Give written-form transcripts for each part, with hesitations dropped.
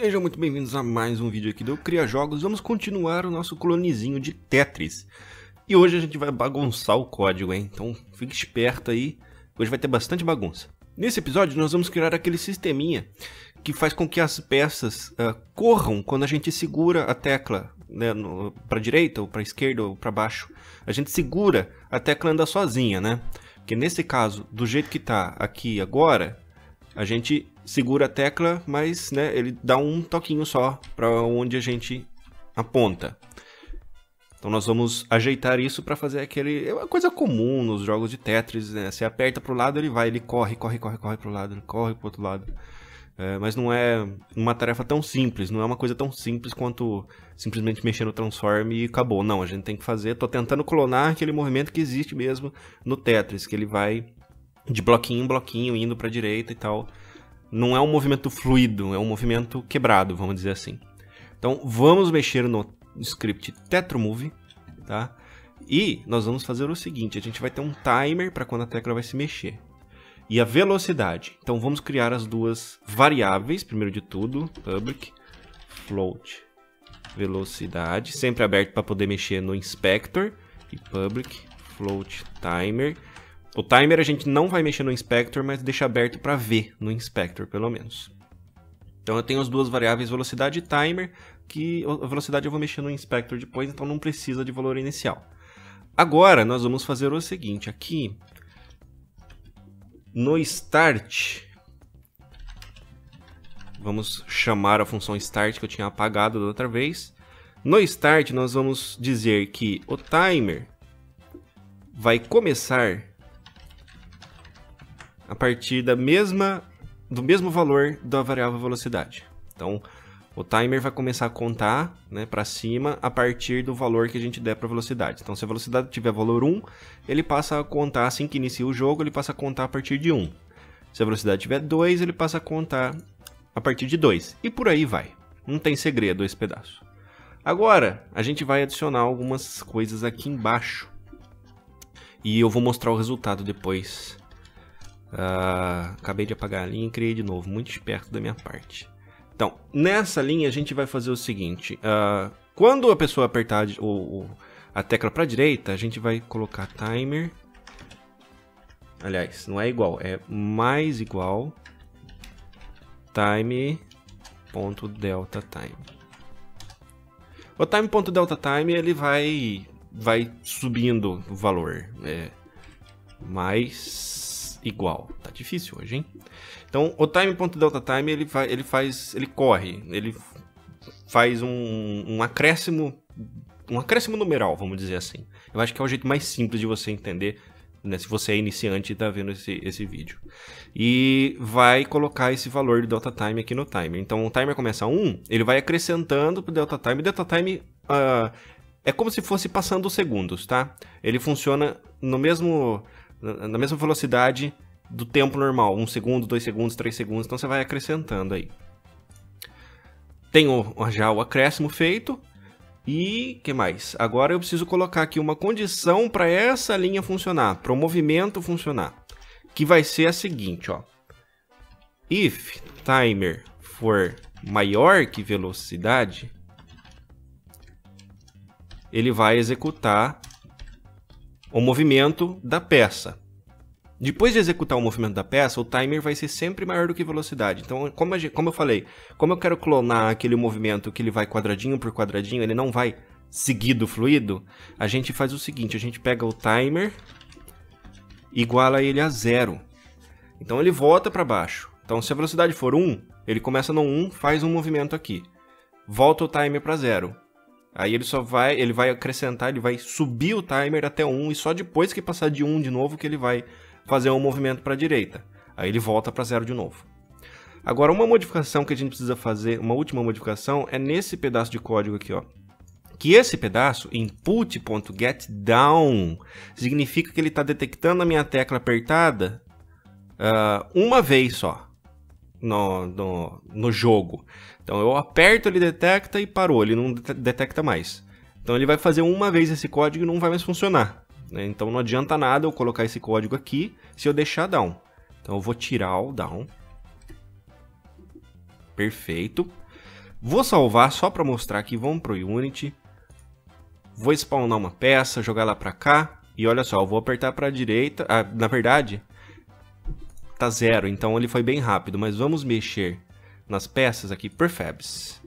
Sejam muito bem-vindos a mais um vídeo aqui do Cria Jogos. Vamos continuar o nosso clonezinho de Tetris. E hoje a gente vai bagunçar o código, hein? Então fique esperto aí, hoje vai ter bastante bagunça. Nesse episódio nós vamos criar aquele sisteminha que faz com que as peças corram quando a gente segura a tecla, né, para direita, ou para esquerda, ou para baixo. A gente segura, a tecla anda sozinha, né? Porque nesse caso, do jeito que tá aqui agora, a gente segura a tecla, mas né, ele dá um toquinho só para onde a gente aponta. Então nós vamos ajeitar isso para fazer aquele... É uma coisa comum nos jogos de Tetris, né? Você aperta para o lado, ele corre para o lado, ele corre para o outro lado. Mas não é uma tarefa tão simples, não é uma coisa tão simples quanto simplesmente mexer no transform e acabou. Não, a gente tem que fazer... Tô tentando clonar aquele movimento que existe mesmo no Tetris, que ele vai de bloquinho em bloquinho, indo para a direita e tal. Não é um movimento fluido, é um movimento quebrado, vamos dizer assim. Então vamos mexer no script TetroMove, tá? E nós vamos fazer o seguinte, a gente vai ter um timer para quando a tecla vai se mexer. E a velocidade. Então vamos criar as duas variáveis, primeiro de tudo, public float velocidade, sempre aberto para poder mexer no inspector, e public float timer. O timer a gente não vai mexer no inspector, mas deixa aberto para ver no inspector, pelo menos. Então eu tenho as duas variáveis velocidade e timer, que a velocidade eu vou mexer no inspector depois, então não precisa de valor inicial. Agora nós vamos fazer o seguinte, aqui no start, vamos chamar a função start que eu tinha apagado da outra vez. No start nós vamos dizer que o timer vai começar a partir do mesmo valor da variável velocidade. Então, o timer vai começar a contar, né, para cima a partir do valor que a gente der para a velocidade. Então, se a velocidade tiver valor 1, ele passa a contar assim que inicia o jogo, ele passa a contar a partir de 1. Se a velocidade tiver 2, ele passa a contar a partir de 2. E por aí vai. Não tem segredo esse pedaço. Agora, a gente vai adicionar algumas coisas aqui embaixo. E eu vou mostrar o resultado depois. Acabei de apagar a linha e criei de novo, muito esperto da minha parte. Então, nessa linha a gente vai fazer o seguinte, quando a pessoa apertar a tecla para a direita, a gente vai colocar timer, aliás, não é igual, é mais igual time.deltaTime. O time.deltaTime ele vai subindo o valor, mais igual. Tá difícil hoje, hein? Então, o time.deltaTime ele corre, ele faz um acréscimo numeral, vamos dizer assim. Eu acho que é o jeito mais simples de você entender, né, se você é iniciante e está vendo esse vídeo. E vai colocar esse valor do DeltaTime aqui no timer. Então, o timer começa a 1, ele vai acrescentando para o DeltaTime. O DeltaTime é como se fosse passando os segundos, tá? Ele funciona na mesma velocidade do tempo normal, 1 segundo, 2 segundos, 3 segundos, então você vai acrescentando aí. Tem já o acréscimo feito, e que mais? Agora eu preciso colocar aqui uma condição para essa linha funcionar, para o movimento funcionar, que vai ser a seguinte, ó. If timer for maior que velocidade, ele vai executar o movimento da peça. Depois de executar o movimento da peça, o timer vai ser sempre maior do que velocidade. Então, como eu falei, como eu quero clonar aquele movimento que ele vai quadradinho por quadradinho, ele não vai seguido fluido, a gente faz o seguinte, a gente pega o timer, iguala ele a 0. Então ele volta para baixo. Então se a velocidade for 1, ele começa no 1, faz um movimento aqui. Volta o timer para 0. Aí ele vai acrescentar, ele vai subir o timer até 1 e só depois que passar de 1 de novo que ele vai fazer um movimento para a direita. Aí ele volta para 0 de novo. Agora uma modificação que a gente precisa fazer, uma última modificação, é nesse pedaço de código aqui, ó. Que esse pedaço, input.getDown, significa que ele está detectando a minha tecla apertada uma vez só no jogo. Então eu aperto, ele detecta e parou, ele não detecta mais. Então ele vai fazer uma vez esse código e não vai mais funcionar, né? Então não adianta nada eu colocar esse código aqui se eu deixar down. Então eu vou tirar o down. Perfeito. Vou salvar só para mostrar aqui, vamos pro Unity. Vou spawnar uma peça, jogar lá para cá. E olha só, eu vou apertar para a direita. Na verdade, tá 0, então ele foi bem rápido. Mas vamos mexer nas peças aqui, prefabs.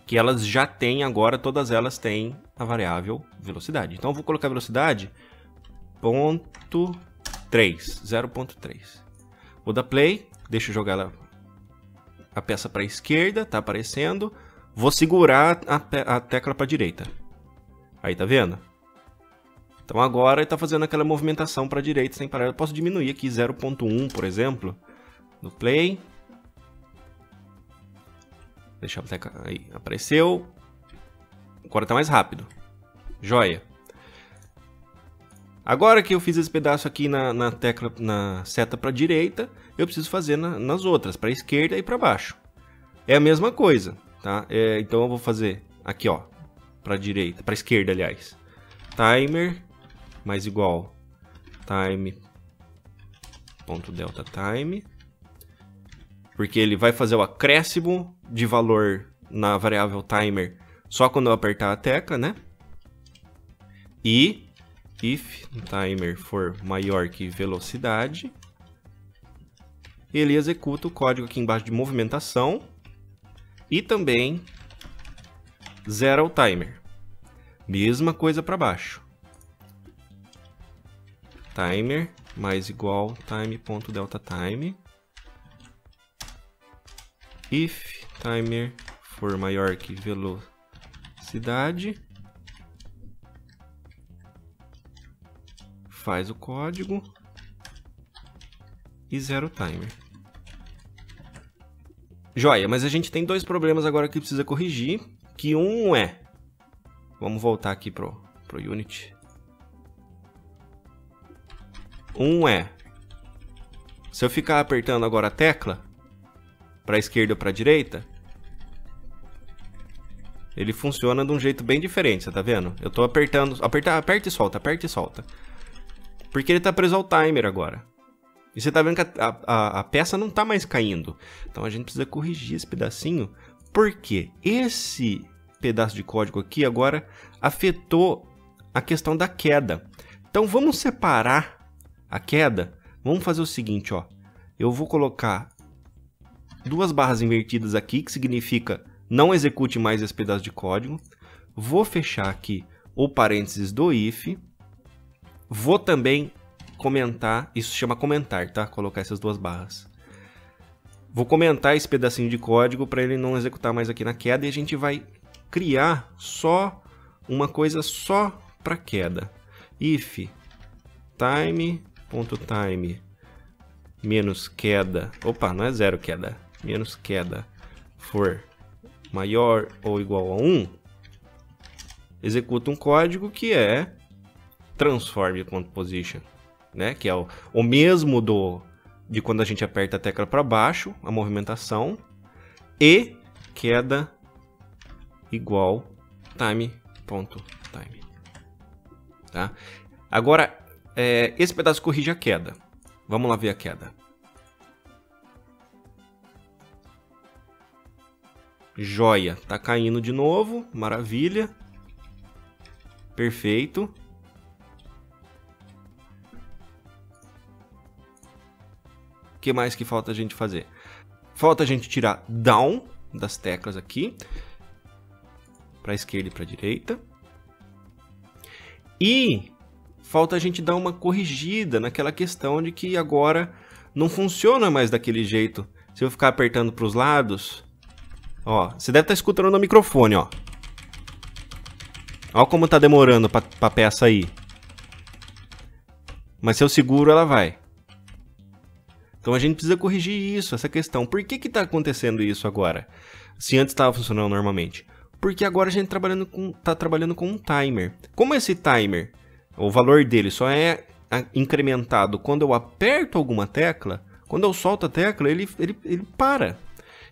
Que elas já têm agora, todas elas têm a variável velocidade. Então eu vou colocar velocidade 0.3. Vou dar play, deixa eu jogar a peça para a esquerda, tá aparecendo. Vou segurar a tecla para a direita. Aí, tá vendo? Então agora ele tá fazendo aquela movimentação para a direita sem parar. Eu posso diminuir aqui 0.1, por exemplo, no play. Deixa a tecla aí, apareceu. Agora tá mais rápido. Joia. Agora que eu fiz esse pedaço aqui na tecla, na seta para a direita, eu preciso fazer nas outras, para a esquerda e para baixo. É a mesma coisa, tá? Então eu vou fazer aqui, ó, para a direita, para a esquerda, aliás. Timer mais igual time.delta time, porque ele vai fazer o acréscimo de valor na variável timer só quando eu apertar a tecla, né? E if timer for maior que velocidade, ele executa o código aqui embaixo de movimentação e também zera o timer. Mesma coisa para baixo. Timer mais igual time.delta time. If timer for maior que velocidade, faz o código e zera o timer. Joia, mas a gente tem dois problemas agora que precisa corrigir. Que um é... Vamos voltar aqui pro Unity. Um é... Se eu ficar apertando agora a tecla, para a esquerda ou para a direita, ele funciona de um jeito bem diferente, você tá vendo? Eu tô apertando... Aperta e solta, aperta e solta. Porque ele tá preso ao timer agora. E você tá vendo que a peça não tá mais caindo. Então a gente precisa corrigir esse pedacinho. Porque esse pedaço de código aqui agora afetou a questão da queda. Então vamos separar a queda. Vamos fazer o seguinte, ó. Eu vou colocar duas barras invertidas aqui, que significa não execute mais esse pedaço de código. Vou fechar aqui o parênteses do if. Vou também comentar, isso se chama comentar, tá? Colocar essas duas barras. Vou comentar esse pedacinho de código para ele não executar mais aqui na queda e a gente vai criar só uma coisa só para queda. If time.time menos queda, opa, não é zero queda, menos queda for maior ou igual a 1, executa um código que é transform composition, né? Que é o mesmo de quando a gente aperta a tecla para baixo, a movimentação, e queda igual time.time. Tá? Agora, esse pedaço corrige a queda. Vamos lá ver a queda. Joia, tá caindo de novo, maravilha. Perfeito. O que mais que falta a gente fazer? Falta a gente tirar down das teclas aqui, para a esquerda e para a direita. E falta a gente dar uma corrigida naquela questão de que agora não funciona mais daquele jeito. Se eu ficar apertando para os lados, ó, você deve estar escutando no microfone, ó. Ó como tá demorando para a peça aí. Mas se eu seguro, ela vai. Então a gente precisa corrigir isso, essa questão. Por que que tá acontecendo isso agora? Se antes estava funcionando normalmente. Porque agora a gente tá trabalhando com um timer. Como esse timer, o valor dele só é incrementado quando eu aperto alguma tecla, quando eu solto a tecla, ele para.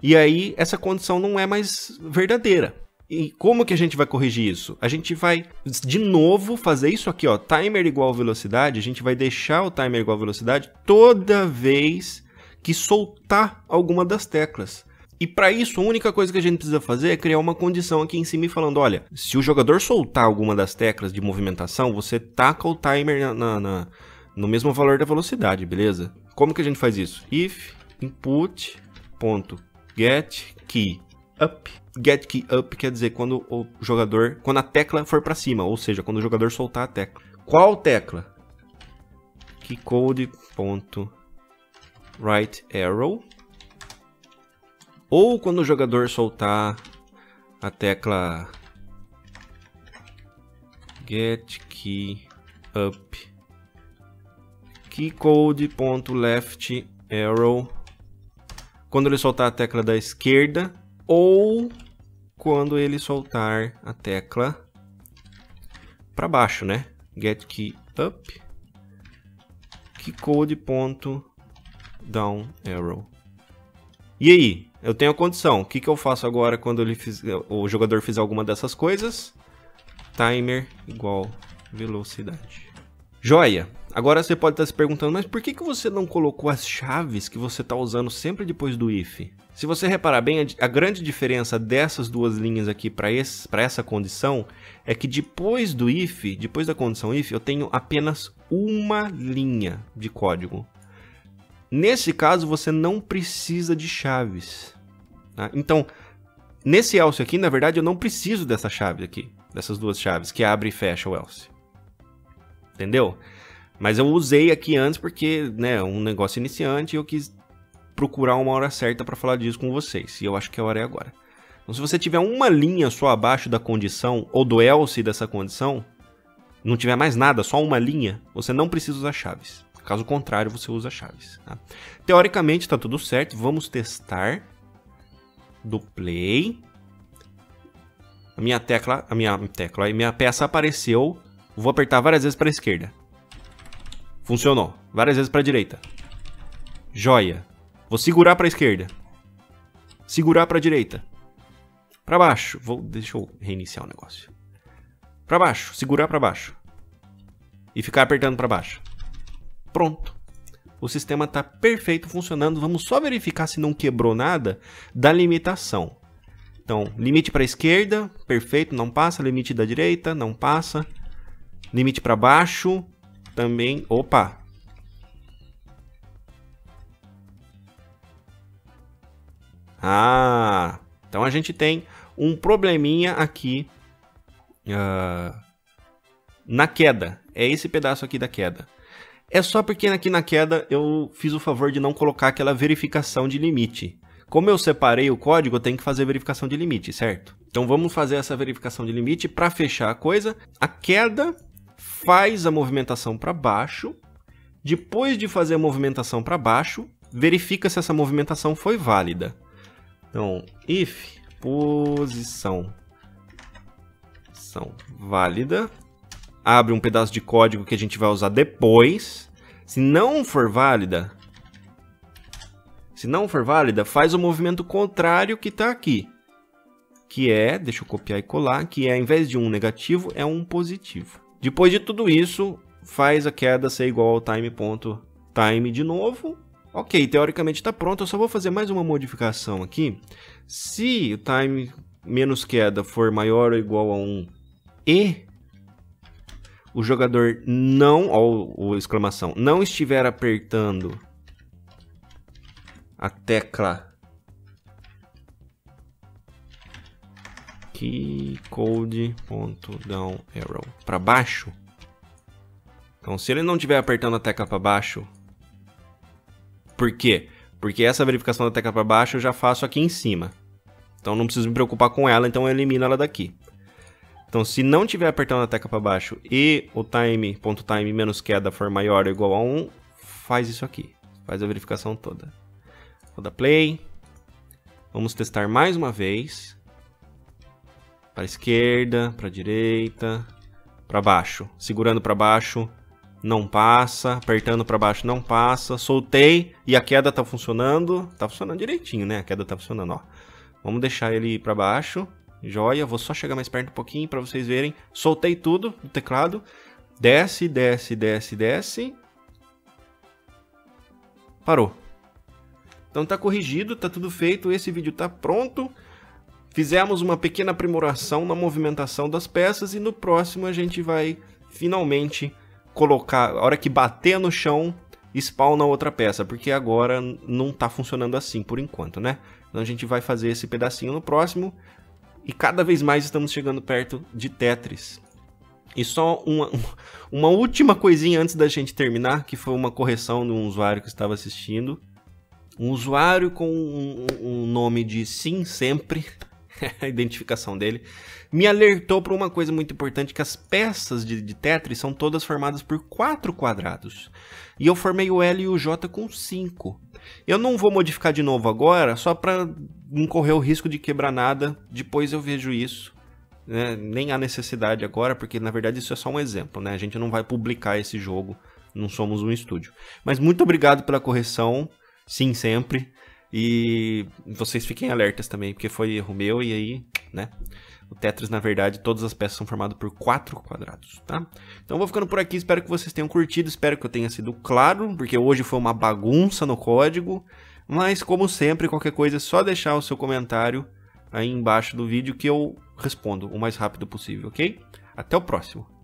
E aí essa condição não é mais verdadeira. E como que a gente vai corrigir isso? A gente vai, de novo, fazer isso aqui, ó, timer igual velocidade. A gente vai deixar o timer igual velocidade toda vez que soltar alguma das teclas. E para isso, a única coisa que a gente precisa fazer é criar uma condição aqui em cima e falando, olha, se o jogador soltar alguma das teclas de movimentação, você taca o timer no mesmo valor da velocidade, beleza? Como que a gente faz isso? If input.getKeyUp. GetKeyUp quer dizer quando a tecla for para cima, ou seja, quando o jogador soltar a tecla. Qual tecla? KeyCode.rightArrow. Ou quando o jogador soltar a tecla getKeyUp. KeyCode.leftArrow. Quando ele soltar a tecla da esquerda. Ou quando ele soltar a tecla para baixo, né? getKeyUp. KeyCode.downArrow. E aí? Eu tenho a condição. O que eu faço agora quando o jogador fizer alguma dessas coisas? Timer igual velocidade. Joia! Agora você pode estar se perguntando, mas por que você não colocou as chaves que você está usando sempre depois do if? Se você reparar bem, a grande diferença dessas duas linhas aqui para essa condição é que depois do if, depois da condição if, eu tenho apenas uma linha de código. Nesse caso, você não precisa de chaves. Tá? Então, nesse else aqui, na verdade, eu não preciso dessa chave aqui, dessas duas chaves, que abre e fecha o else. Entendeu? Mas eu usei aqui antes porque, né, um negócio iniciante e eu quis procurar uma hora certa para falar disso com vocês. E eu acho que a hora é agora. Então, se você tiver uma linha só abaixo da condição ou do else dessa condição, não tiver mais nada, só uma linha, você não precisa usar chaves. Caso contrário, você usa chaves. Tá? Teoricamente está tudo certo. Vamos testar. Do play. A minha peça apareceu. Vou apertar várias vezes para a esquerda. Funcionou. Várias vezes para a direita. Joia. Vou segurar para a esquerda. Segurar para a direita. Para baixo. Deixa eu reiniciar o negócio. Para baixo. Segurar para baixo. E ficar apertando para baixo. Pronto. O sistema está perfeito funcionando. Vamos só verificar se não quebrou nada da limitação. Então, limite para a esquerda. Perfeito, não passa. Limite da direita, não passa. Limite para baixo. Também. Opa! Ah! Então a gente tem um probleminha aqui na queda. É esse pedaço aqui da queda. É só porque aqui na queda eu fiz o favor de não colocar aquela verificação de limite. Como eu separei o código, eu tenho que fazer verificação de limite, certo? Então vamos fazer essa verificação de limite para fechar a coisa. A queda faz a movimentação para baixo. Depois de fazer a movimentação para baixo, verifica se essa movimentação foi válida. Então, if posição válida, abre um pedaço de código que a gente vai usar depois. Se não for válida, faz o movimento contrário que está aqui. Que é, deixa eu copiar e colar, que é, ao invés de um negativo, é um positivo. Depois de tudo isso, faz a queda ser igual ao time de novo. Ok, teoricamente está pronto. Eu só vou fazer mais uma modificação aqui. Se o time menos queda for maior ou igual a 1 e o jogador ou exclamação, não estiver apertando a tecla KeyCode.downArrow para baixo. Então, se ele não estiver apertando a tecla para baixo, por quê? Porque essa verificação da tecla para baixo eu já faço aqui em cima. Então, não preciso me preocupar com ela, então eu elimino ela daqui. Então, se não estiver apertando a tecla para baixo e o time menos queda for maior ou igual a 1, faz isso aqui. Faz a verificação toda. Vou dar play. Vamos testar mais uma vez. Para a esquerda, para a direita, para baixo. Segurando para baixo, não passa. Apertando para baixo, não passa. Soltei e a queda está funcionando. Está funcionando direitinho, né? A queda está funcionando, ó. Vamos deixar ele ir para baixo. Joia, vou só chegar mais perto um pouquinho para vocês verem. Soltei tudo do teclado. Desce, desce, desce, desce. Parou. Então tá corrigido, tá tudo feito, esse vídeo tá pronto. Fizemos uma pequena aprimoração na movimentação das peças e no próximo a gente vai finalmente colocar, a hora que bater no chão, spawna outra peça, porque agora não tá funcionando assim por enquanto, né? Então a gente vai fazer esse pedacinho no próximo e cada vez mais estamos chegando perto de Tetris. E só uma última coisinha antes da gente terminar, que foi uma correção de um usuário que estava assistindo. Um usuário com um nome de Sim Sempre, a identificação dele, me alertou para uma coisa muito importante, que as peças de Tetris são todas formadas por 4 quadrados. E eu formei o L e o J com 5. Eu não vou modificar de novo agora, só para não correr o risco de quebrar nada, depois eu vejo isso. Né? Nem há necessidade agora, porque na verdade isso é só um exemplo, né? A gente não vai publicar esse jogo, não somos um estúdio. Mas muito obrigado pela correção, Sim Sempre. E vocês fiquem alertas também, porque foi erro meu e aí, né? O Tetris, na verdade, todas as peças são formadas por 4 quadrados, tá? Então eu vou ficando por aqui, espero que vocês tenham curtido, espero que eu tenha sido claro, porque hoje foi uma bagunça no código. Mas, como sempre, qualquer coisa é só deixar o seu comentário aí embaixo do vídeo que eu respondo o mais rápido possível, ok? Até o próximo!